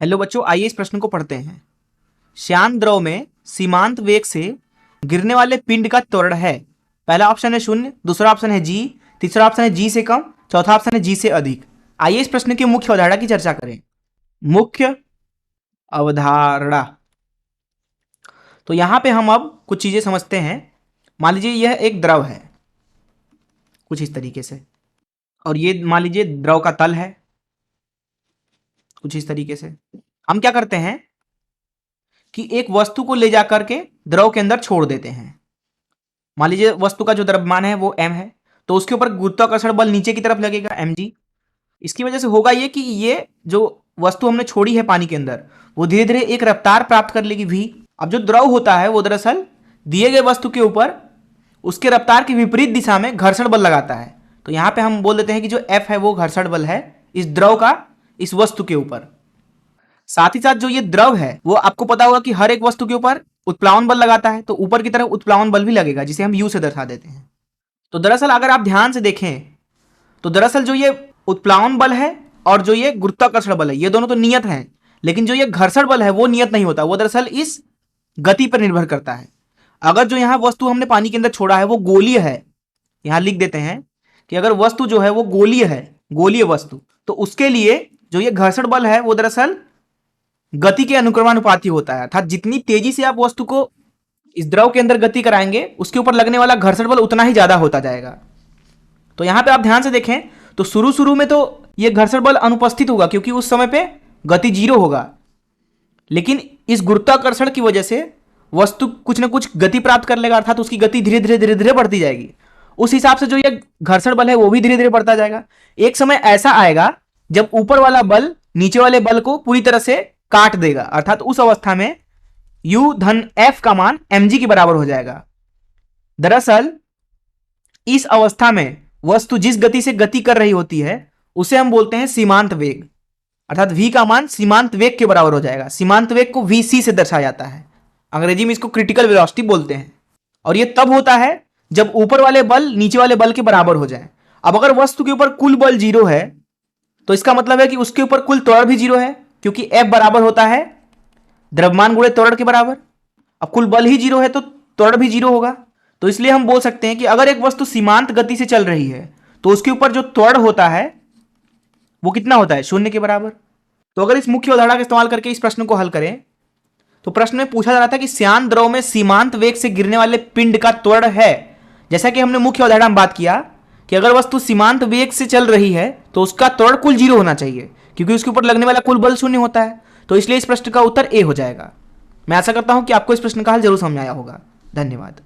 Hello बच्चों, आइए इस प्रश्न को पढ़ते हैं। श्यान द्रव में सीमांत वेग से गिरने वाले पिंड का त्वरण है। पहला ऑप्शन है 0, दूसरा ऑप्शन है जी, तीसरा ऑप्शन है जी से कम, चौथा ऑप्शन है जी से अधिक। आइए इस प्रश्न की मुख्य अवधारणा की चर्चा करें। मुख्य अवधारणा, तो यहां पे हम अब कुछ चीजें समझते हैं। मान लीजिए यह एक द्रव है कुछ इस तरीके से, और ये मान लीजिए द्रव का तल है कुछ इस तरीके से। हम क्या करते हैं कि एक वस्तु को ले जाकर के द्रव के अंदर छोड़ देते हैं। मान लीजिए वस्तु का जो द्रव्यमान है वो m है, तो उसके ऊपर गुरुत्वाकर्षण बल नीचे की तरफ लगेगा mg। इसकी वजह से होगा ये कि ये जो वस्तु हमने छोड़ी है पानी के अंदर, वो धीरे धीरे एक रफ्तार प्राप्त कर लेगी v। अब जो द्रव होता है वो दरअसल दिए गए वस्तु के ऊपर उसके रफ्तार की विपरीत दिशा में घर्षण बल लगाता है। तो यहां पे हम बोल देते हैं कि जो F है वो घर्षण बल है इस द्रव का इस वस्तु के ऊपर। साथ ही साथ जो ये द्रव है वो आपको पता होगा कि हर एक वस्तु के ऊपर उत्प्लावन बल लगाता है, तो ऊपर की तरफ उत्प्लावन बल भी लगेगा जिसे हम U से दर्शा देते हैं। तो दरअसल अगर आप ध्यान से देखें तो दरअसल जो ये उत्प्लावन बल है और जो ये गुरुत्वाकर्षण बल है ये दोनों तो नियत हैं, लेकिन जो ये घर्षण बल है वो नियत नहीं होता, वो दरअसल इस गति पर निर्भर करता है। अगर जो यहाँ वस्तु हमने पानी के अंदर छोड़ा है वो गोलीय है, यहां लिख देते हैं कि अगर वस्तु जो है वो गोलीय है, गोलीय वस्तु, तो उसके लिए जो ये घर्षण बल है वो दरअसल गति के अनुक्रमानुपाती होता है। अर्थात जितनी तेजी से आप वस्तु को इस द्रव के अंदर गति कराएंगे उसके ऊपर लगने वाला घर्षण बल उतना ही ज्यादा होता जाएगा। तो यहां पे आप ध्यान से देखें तो शुरू में तो यह घर्षण बल अनुपस्थित होगा क्योंकि उस समय पे गति 0 होगा, लेकिन इस गुरुत्वाकर्षण की वजह से वस्तु कुछ ना कुछ गति प्राप्त कर लेगा, अर्थात उसकी गति धीरे धीरे बढ़ती जाएगी। उस हिसाब से जो यह घर्षण बल है वो भी धीरे धीरे बढ़ता जाएगा। एक समय ऐसा आएगा जब ऊपर वाला बल नीचे वाले बल को पूरी तरह से काट देगा, अर्थात उस अवस्था में U धन F का मान mg के बराबर हो जाएगा। दरअसल इस अवस्था में वस्तु जिस गति से गति कर रही होती है उसे हम बोलते हैं सीमांत वेग, अर्थात v का मान सीमांत वेग के बराबर हो जाएगा। सीमांत वेग को vc से दर्शाया जाता है, अंग्रेजी में इसको क्रिटिकल वेलोसिटी बोलते हैं। और यह तब होता है जब ऊपर वाले बल नीचे वाले बल के बराबर हो जाए। अब अगर वस्तु के ऊपर कुल बल 0 है तो इसका मतलब है कि उसके ऊपर कुल त्वरण भी 0 है, क्योंकि F बराबर होता है द्रव्यमान गुणे त्वरण के बराबर। अब कुल बल ही 0 है तो त्वरण भी 0 होगा। तो इसलिए हम बोल सकते हैं कि अगर एक वस्तु सीमांत गति से चल रही है तो उसके ऊपर जो त्वरण होता है वो कितना होता है, 0 के बराबर। तो अगर इस मुख्य अवधारणा का इस्तेमाल करके इस प्रश्न को हल करें तो प्रश्न में पूछा जा रहा था कि श्यान द्रव में सीमांत वेग से गिरने वाले पिंड का त्वरण है। जैसा कि हमने मुख्य अवधारणा में बात किया कि अगर वस्तु सीमांत वेग से चल रही है तो उसका त्वरण कुल 0 होना चाहिए, क्योंकि उसके ऊपर लगने वाला कुल बल 0 होता है। तो इसलिए इस प्रश्न का उत्तर ए हो जाएगा। मैं आशा करता हूं कि आपको इस प्रश्न का हल जरूर समझ आया होगा। धन्यवाद।